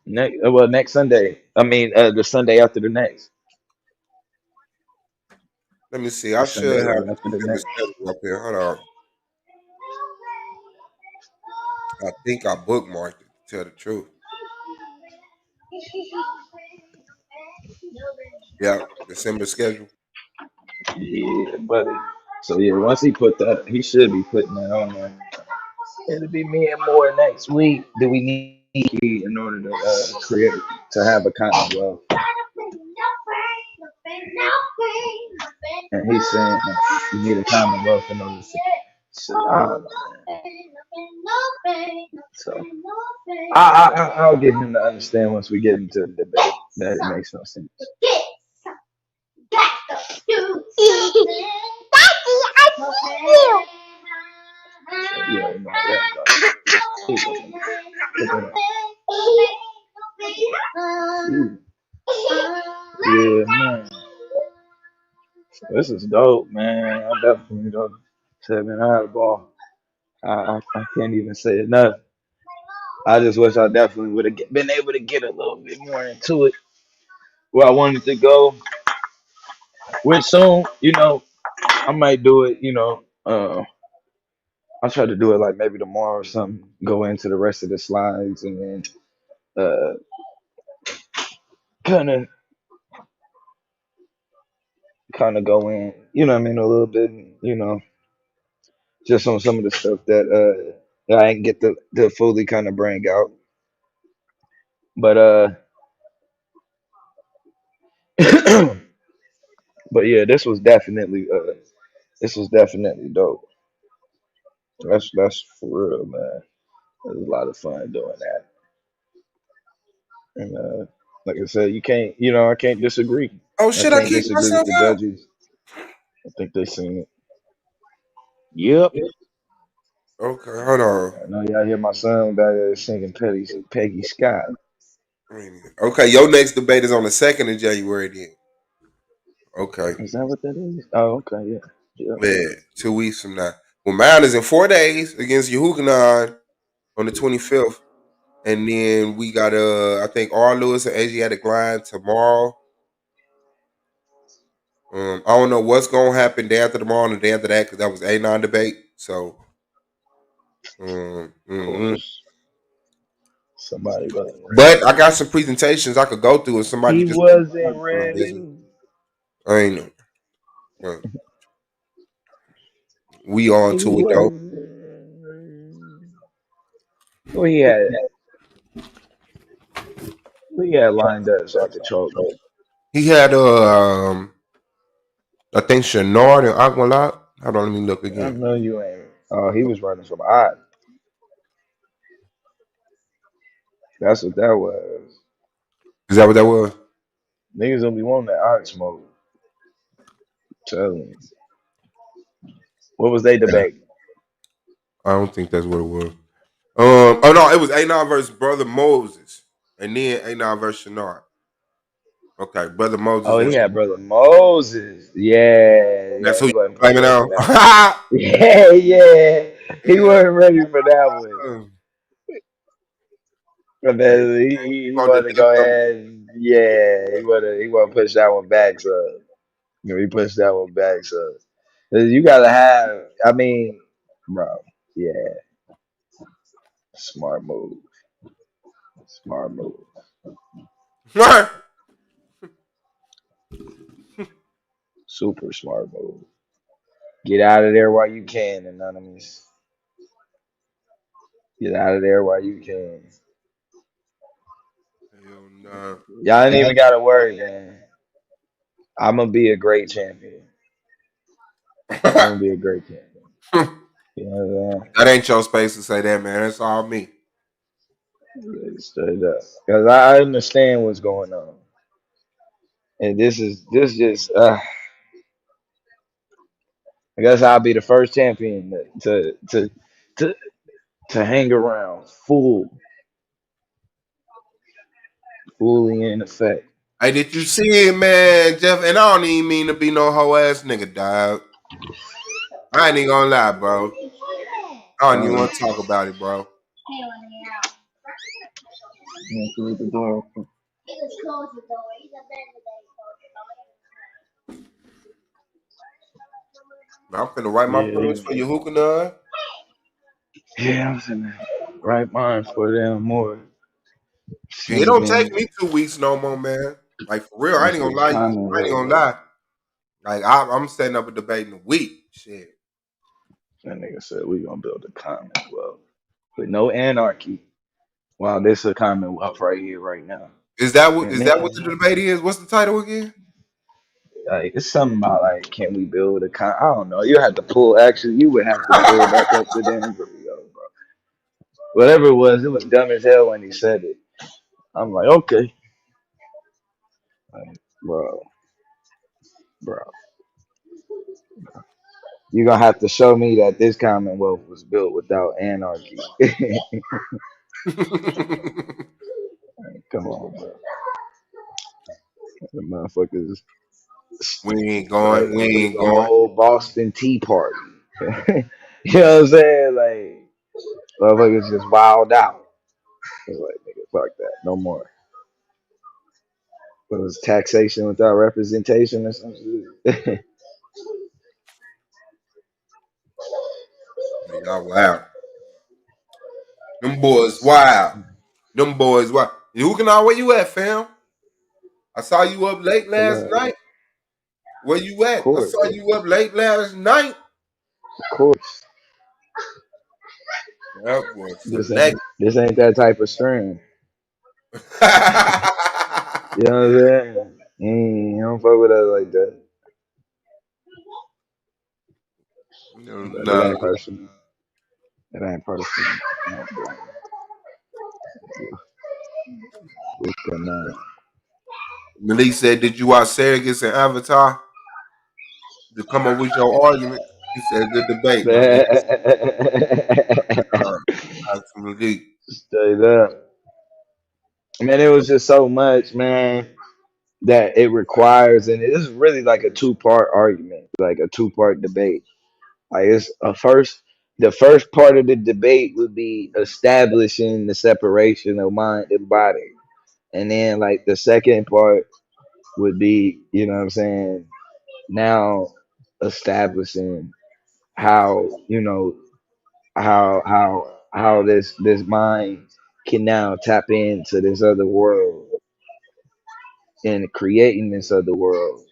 Next Sunday. I mean, the Sunday after the next. Let me see. The I should have Sunday after the the next. schedule up here. Hold on. I think I bookmarked it. To tell the truth. Yeah, December schedule. Yeah, buddy. So yeah, once he put that, he should be putting that on there. It'll be me and more next week. Do we need in order to create to have a kind of wealth? And he's saying that you need a commonwealth in order to. So, I don't know. So I'll get him to understand once we get into the debate that it makes no sense. So, yeah, no, yeah, yeah, man. This is dope, man. I definitely don't say, man, I had a ball. I can't even say enough. I just wish I definitely would have been able to get a little bit more into it where I wanted to go. Which soon, I might do it, I'll try to do it like maybe tomorrow or something. Go into the rest of the slides and then kind of go in, you know what I mean, a little bit, just on some of the stuff that I didn't get to fully kind of bring out. But but yeah, this was definitely dope. That's for real, man. It was a lot of fun doing that. And like I said, you can't, I can't disagree. Oh I shit! I can't kicked disagree with myself the out. judges. I think they seen it. Yep. Okay, hold on. I know y'all hear my son back there singing Peggy Scott. Okay, your next debate is on the 2nd of January. Then. Okay, Is that what that is? Oh, okay, yeah. Yeah. yeah, 2 weeks from now. Well, mine is in 4 days against Yehukanon on the 25th, and then we got I think R. Lewis and Asiatic Line tomorrow. I don't know what's gonna happen day after tomorrow and the day after that because that was A9 debate. So, Of course. Somebody wasn't ready. but I got some presentations I could go through if somebody He just wasn't busy. ready. I ain't know. Uh, we on He to it though. wasn't ready. Who he had? Who he had lined up so I could troll him? He had I think Chenard and Aqualot. Hold on, let me look I again. know you ain't. Oh, he was running from odd. That's what that was. Is that what that was? Niggas don't be wanting that odd smoke. Telling you. What was they Yeah, debate? I don't think that's what it was. Oh no, it was A9 versus Brother Moses, and then A9 versus Chenard. Okay, Brother Moses Oh, he went. had brother Moses. Yeah, That's yeah, who he you wasn't blaming prepared for now. that. Yeah, yeah, he wasn't ready for that one. But Hey, then he on the wanted to go death ahead and yeah, he wanted to push that one back. So he pushed that one back. So you gotta have. I mean, bro, yeah, smart move, smart move, of super smart move. Get out of there while you can, Anonymous. Get out of there while you can. Hell no. Y'all ain't even gotta worry, man. I'm gonna be a great champion. I'm gonna be a great champion. You know what I'm That ain't your space to say that, man. That's all me. saying? Straight up. Because I understand what's going on. And this just I guess I'll be the first champion to to hang around fully in effect. Hey, did you see it, man, Jeff? And I don't even mean to be no hoe ass nigga, dog. I ain't even gonna lie, bro. I don't even Uh, want to talk about it, bro. leave the door open. I'm finna write my Yeah, prayers for your hookah nut. yeah, I'm saying right mind for them more. It Send it don't take in. me 2 weeks no more, man. Like for real, I ain't That's gonna the lie. I ain't gonna Commonwealth. lie. Like I'm setting up a debate in a week. Shit. That nigga said we gonna build a Commonwealth with no anarchy. Wow, this a Commonwealth right here, right now. And Is that what then the debate is? What's the title again? like it's something about like can we build a I don't know. You have to pull. Actually, you would have to pull back up the damn video, bro. Whatever it was dumb as hell when he said it. I'm like, okay, like, bro, you're gonna have to show me that this Commonwealth was built without anarchy. Come on, bro. The motherfuckers we ain't started going. We ain't the going. whole Boston Tea Party. You know what I'm saying? Like, motherfuckers just wild out. It's like, nigga, fuck that. No more. It was taxation without representation or something. Y'all wow. Them boys wild. Them boys wild. You can where you at, fam? I saw you up late last Of night. Where you at? I course, saw you up late last night. of course. That was This select. ain't that type of stream. You know what I'm saying? You don't fuck with us like that. But it No. ain't personal. It ain't personal. No, we can, Malik said, "Did you watch Surrogates and Avatar to come up with your argument?" He said, "Good debate, my nigga." Uh, Absolutely. Straight up. Man, it was just so much, man, that it requires, and this is really like a two-part argument, like a two-part debate. Like it's the first part of the debate would be establishing the separation of mind and body, and then like the second part would be, you know what I'm saying, now establishing how how this mind can now tap into this other world and creating this other world.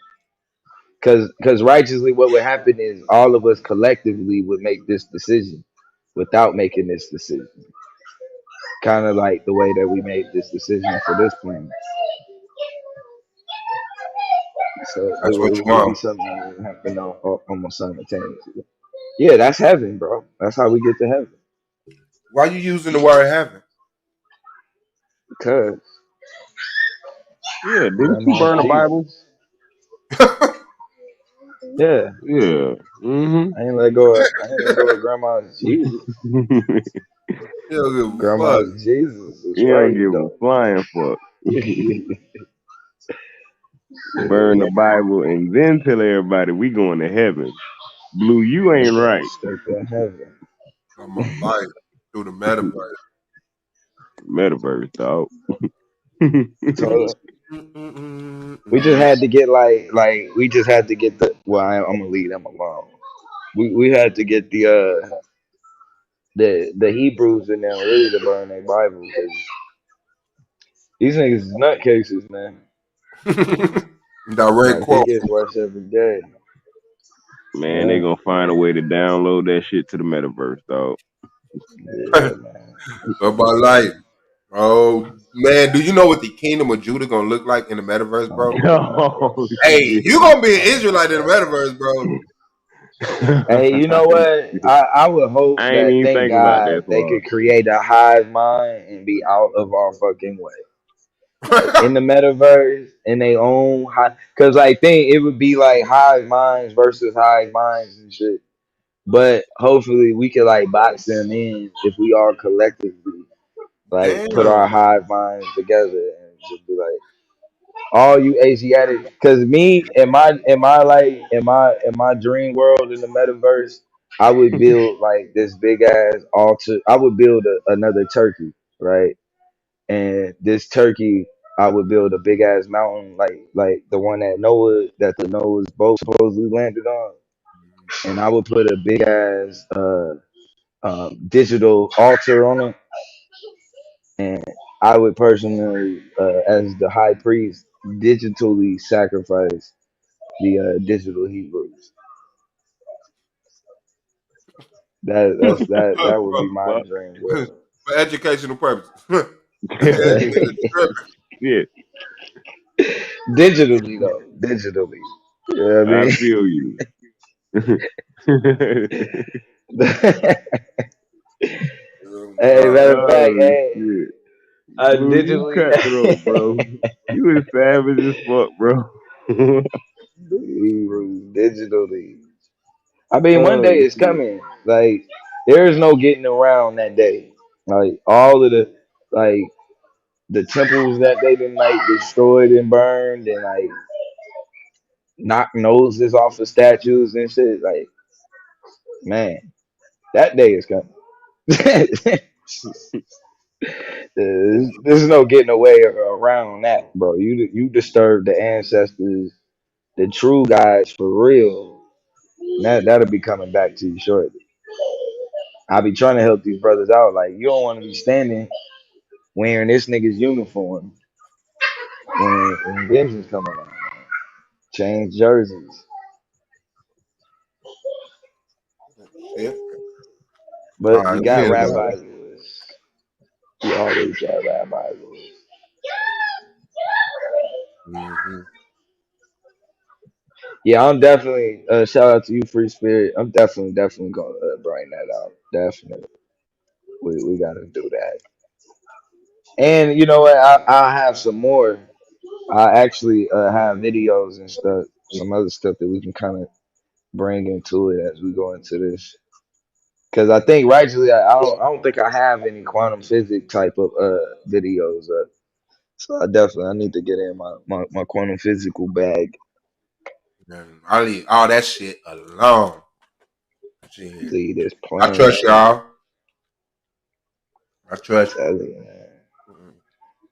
Because righteously, what would happen is all of us collectively would make this decision without making this decision. Kind of like the way that we made this decision for this planet. So That's what it you would be want. something that would happen almost simultaneously. Yeah, that's heaven, bro. That's how we get to heaven. Why you using the word heaven? Because Yeah, didn't you grandma's burn the Bible? Jesus. Yeah, Yeah. Mm-hmm. I ain't let go of grandma's Jesus. You don't give a fuck. Grandma's Jesus is You don't right give a though. flying fuck. Yeah, Burn the Bible and then tell everybody we going to heaven. Blue, you we ain't going right. straight to heaven. I'm my life through the metaverse. Metaverse, dog. So we just Mm-mm-mm-mm. had to get we just had to get the I'm gonna leave them alone. We had to get the Hebrews in there really to burn their Bible because these niggas is nutcases, man. Direct Like they quote. get worse every day. Man, they Yeah, gonna find a way to download that shit to the metaverse, dog. Yeah, man. About life. Oh man, do you know what the kingdom of Judah gonna look like in the metaverse, bro? Oh Hey, shit. you gonna be an Israelite in the metaverse, bro. Hey, you know what? I would hope I ain't that, even thank think about God, that they far. could create a hive mind and be out of our fucking way. Like in the metaverse, in their own high, because I think it would be like hive minds versus hive minds and shit. But hopefully we could like box them in if we all collectively like put our Damn. hive minds together and just be like all you Asiatic. Because me in my dream world in the metaverse, I would build like this big ass altar. I would build another turkey, right? And this turkey, I would build a big ass mountain like the one that the Noah's boat supposedly landed on, and I would put a big ass digital altar on it, and I would personally, as the high priest, digitally sacrifice the digital Hebrews. That would be my Fuck. dream world. For educational purposes. That nigga tripping. Shit. Digitally though, digitally. You know what I I feel you. mean? Hey, matter of fact, Oh hey, shit. I Blue, you digitally cutthroat, bro. You is savage as fuck, bro. digitally. I mean, one Oh day is shit. coming. Like, there is no getting around that day. Like, all of like the temples that they been like destroyed and burned and like knock noses off of statues and shit. Like, man, that day is coming. There's no getting away around that, bro. You disturb the ancestors, the true guys for real. That'll be coming back to you shortly. I be trying to help these brothers out. Like, you don't want to be standing wearing this nigga's uniform when vengeance coming out. Change jerseys. Shit. All But right, you let me got hear about rabbis. You always got rabbis. it. Mm-hmm. Yeah, I'm definitely shout out to you, Free Spirit. I'm definitely gonna bring that out. Definitely, we gotta do that. And you know what? I have some more. I actually have videos and stuff, some other stuff that we can kind of bring into it as we go into this. Because I think rightfully, I don't think I have any quantum physics type of videos. So I need to get in my quantum physical bag. Man, I leave all that shit alone. Shit. Leave this I planet. trust y'all. I trust you. Tell you, man. Mm-hmm.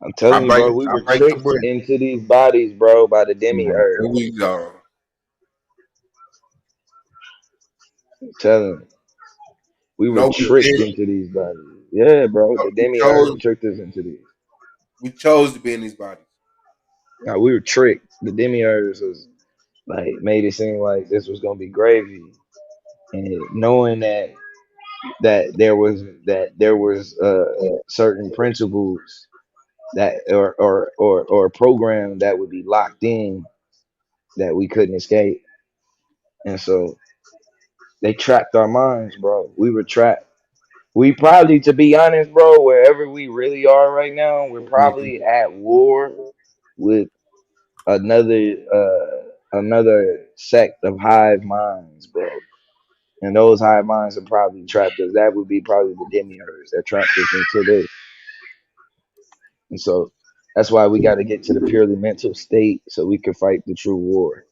I'm telling you, bro, we I were break some tricked bread. into these bodies, bro, by the Here demiurge. we go. I'm telling you, we were No, we tricked didn't. into these bodies. Yeah, bro, No, the demiurge tricked us into these. we chose to be in these bodies. Now, we were tricked. The demiurge was like made it seem like this was gonna be gravy, and knowing that there was certain principles that or a program that would be locked in that we couldn't escape, and so they trapped our minds, bro. We were trapped. We probably, to be honest, bro, wherever we really are right now, we're Mm-hmm. probably at war with another sect of hive minds, bro. And those hive minds are probably trapped us. That would be probably the demiurge that trapped us into this. And so that's why we got to get to the purely mental state so we can fight the true war.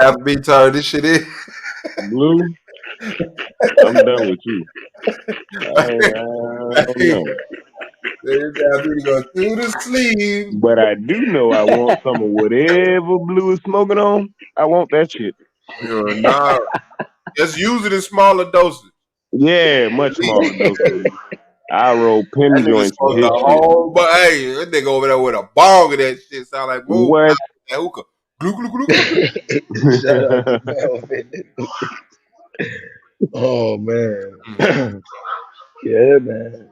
Have to be turned this shit in. Blue, I'm done with you. I don't Hey, know. there's that we go through the sleeve. But I do know I want some of whatever Blue is smoking on. I want that shit. Nah, just use it in smaller doses. Yeah, much smaller doses. I roll That penny nigga joints with smoked the his shit. whole, but hey, that nigga over there with a bong of that shit sound like move. What? That hookah. Glue, glue, glue, glue, glue. Shout out to Melvin. Oh man. Mm. Yeah, man.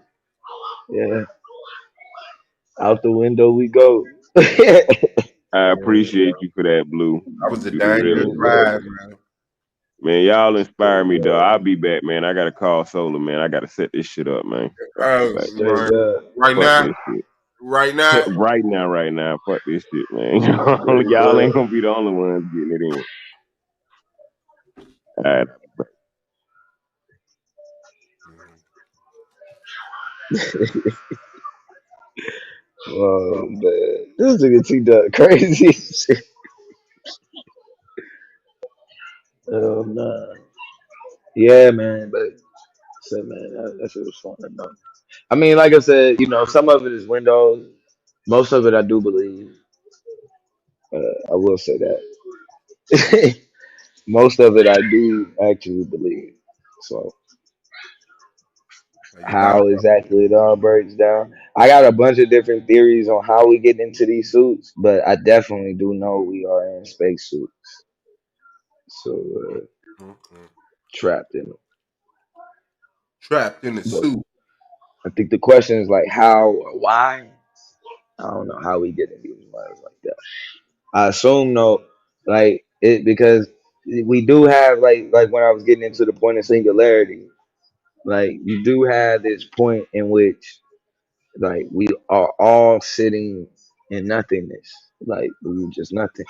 Yeah. Out the window we go. Yeah, I appreciate That you for that, Blue. was a You the dangerous realest, man. ride, man. man. Man, y'all inspire me, though. I'll be back, man. I gotta call Solar, man. I gotta set this shit up, man. Like, Straight Man. up. Right fuck now, this shit. right now. Right now, fuck this shit, man. Straight Y'all up. ain't gonna be the only ones getting it in. All right. Oh man. This nigga T done crazy shit. Oh nah. Yeah, man, but so man, that shit was fun enough. I mean, like I said, some of it is Windows. Most of it I do believe. I will say that. Most of it I do actually believe. So You got how exactly it all breaks down. I got a bunch of different theories on how we get into these suits, but I definitely do know we are in spacesuits. So mm-mm. trapped in them. Trapped in the But suit. I think the question is like how or why. I don't know how we get in these minds like that. I assume no, like it because we do have like when I was getting into the point of singularity, like you do have this point in which like we are all sitting in nothingness, like we were just nothing,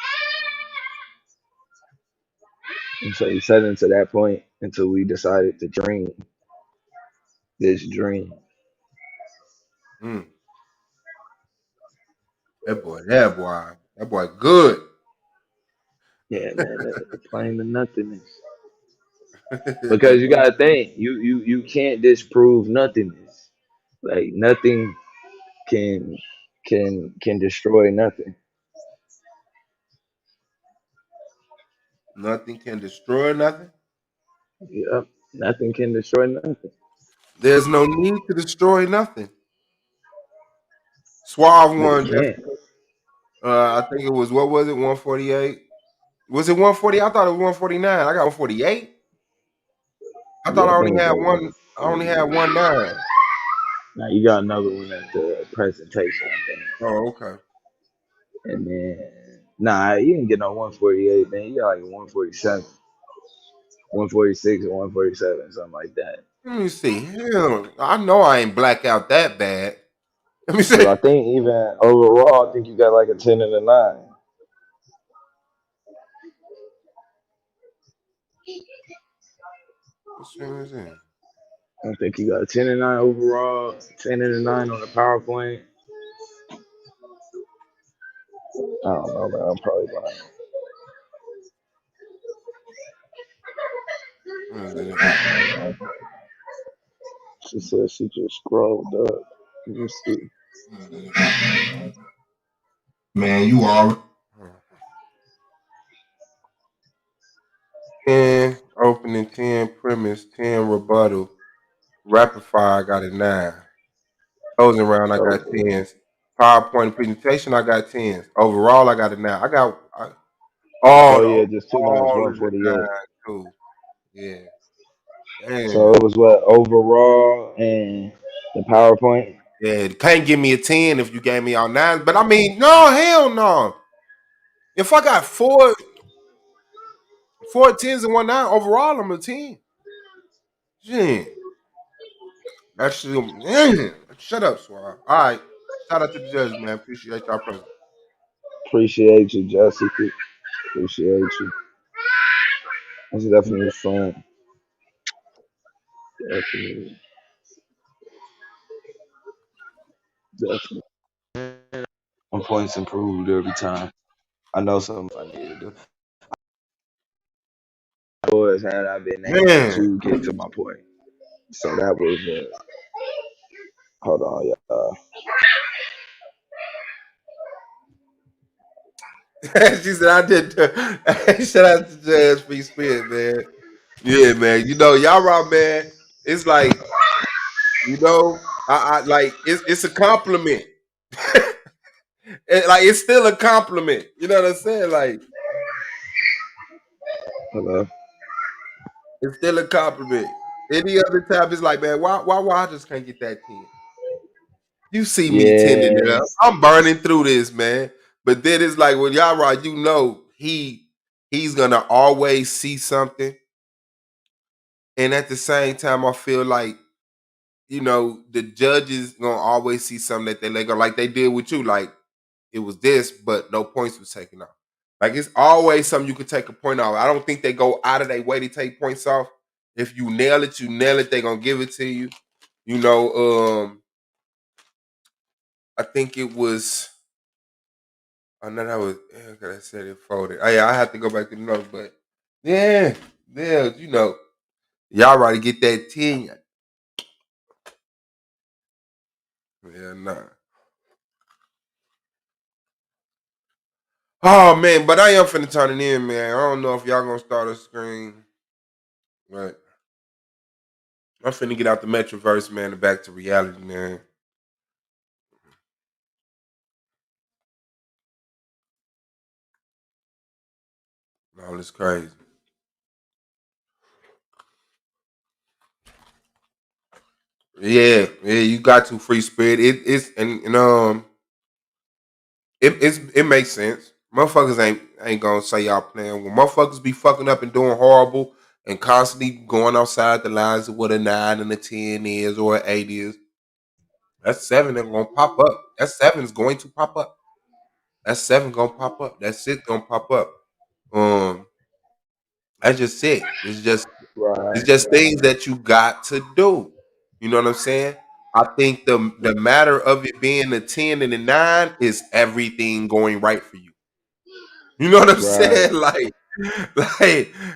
and so we set into that point until we decided to dream this dream. Mm. That boy good. Yeah, man, the plane of nothingness. Because you gotta think, you can't disprove nothingness. Like nothing can can destroy nothing. Nothing can destroy nothing. Yep, nothing can destroy nothing. There's no need to destroy nothing. Suave But it won. can't. I think it was what was it? 148. Was it 140? I thought it was 149. I got 148. I thought Yeah, I I only think it's had like one. I only had 1-9. now you got another one at the presentation, I think. Oh, okay. And then nah, you didn't get no 148, man. You got like 147, 146, or 147, something like that. Let me see. Hell, I know I ain't black out that bad. Let me Because see. I think even overall, I think you got like a 10 and a 9. Which one is it? I think you got a 10 and 9 overall, 10 and a 9 on the PowerPoint. I don't know, man. I'm probably lying. What is it? She said she just scrolled up. Let me see. Man, you are 10 opening, 10 premise, 10 rebuttal. Rapid fire, I got a 9. Closing round, I got So, 10s. PowerPoint presentation, I got 10s. Overall, I got a 9. oh The yeah, just two nines, overall is a 9 148. too. Yeah. So Damn. it was what overall and the PowerPoint. Yeah, you can't give me a 10 if you gave me all 9s. But I mean, no, hell no. If I got four tens and 1-9, overall, I'm a 10. Shit. Actually, man. Shut up, Suave. All right. Shout out to the judges, man. Appreciate y'all presence. Appreciate you, Jessica. Appreciate you. This definitely fun. Definitely, definitely. My points improved every time. I know something I need to do. Was had I been able Man. to get to my point. So that was hold on, y'all. She said I did. Shout out to Jazz Free Spirit, man. Yeah, man. Y'all rock, man. It's like, I like it's a compliment. Like it's still a compliment. You know what I'm saying? Like, Hello. It's still a compliment. Any other time, it's like, man, why I just can't get that 10? You see me tending it Yeah, up. I'm burning through this, man. But then it's like, well, y'all right, you know, he's gonna always see something. And at the same time, I feel like, you know, the judges gonna always see something that they let go, like they did with you. Like it was this, but no points was taken off. Like it's always something you could take a point off. I don't think they go out of their way to take points off. If you nail it, you nail it. They gonna give it to you. You know, I think it was. I know that was. Yeah, 'cause I said it folded. Oh, yeah, I have to go back to the notes, but yeah, yeah, you know, y'all right to get that 10. Yeah, nah. Oh man, but I am finna turn it in, man. I don't know if y'all gonna start a screen, but I'm finna get out the Metroverse, man, and back to reality, man. All this crazy. Yeah, yeah, you got to free spirit. It's and it makes sense. Motherfuckers ain't gonna say y'all playing. When motherfuckers be fucking up and doing horrible and constantly going outside the lines of what a 9 and a 10 is or an 8 is, that 7 is gonna pop up. That 7 is going to pop up. That 7 gonna pop up. That 6 gonna pop up. Um, that's just it. It's right. just things that you got to do. You know what I'm saying? I think the matter of it being a 10 and a 9 is everything going right for you. You know what I'm Right. saying? Like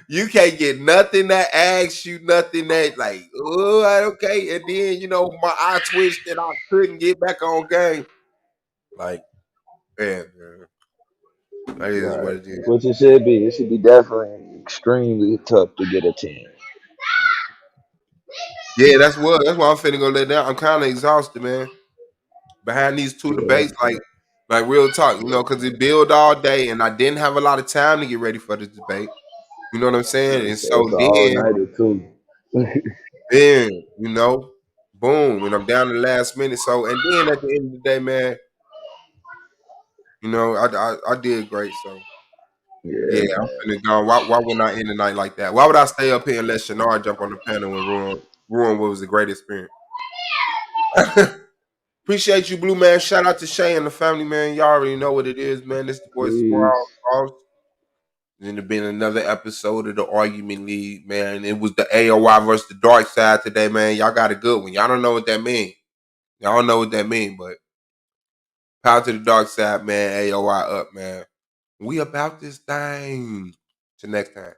you can't get nothing that asks you nothing that like, oh, okay. And then my eye twitched and I couldn't get back on game. Like, man, that is what Right. it is. Which it should be. It should be definitely extremely tough to get a 10. Yeah, that's why I'm finna go let down. I'm kind of exhausted, man. Behind these two Yeah. debates, like real talk, because it built all day, and I didn't have a lot of time to get ready for the debate. You know what I'm saying? And It's so an all nighter too. then, boom, and I'm down to the last minute. So, and then at the end of the day, man, I did great. So, Yeah, yeah, I'm man. finna go. Why would I end the night like that? Why would I stay up here and let Shannard jump on the panel and ruin what was a great experience? Appreciate you, Blue Man. Shout out to Shay and the family, man. Y'all already know what it is, man. This the boy Please. Suave. Then it been another episode of the Argument League, man. It was the AOI versus the Dark Side today, man. Y'all got a good one. Y'all don't know what that mean. Y'all don't know what that mean, but power to the Dark Side, man. AOI up, man. We about this thing. Till next time.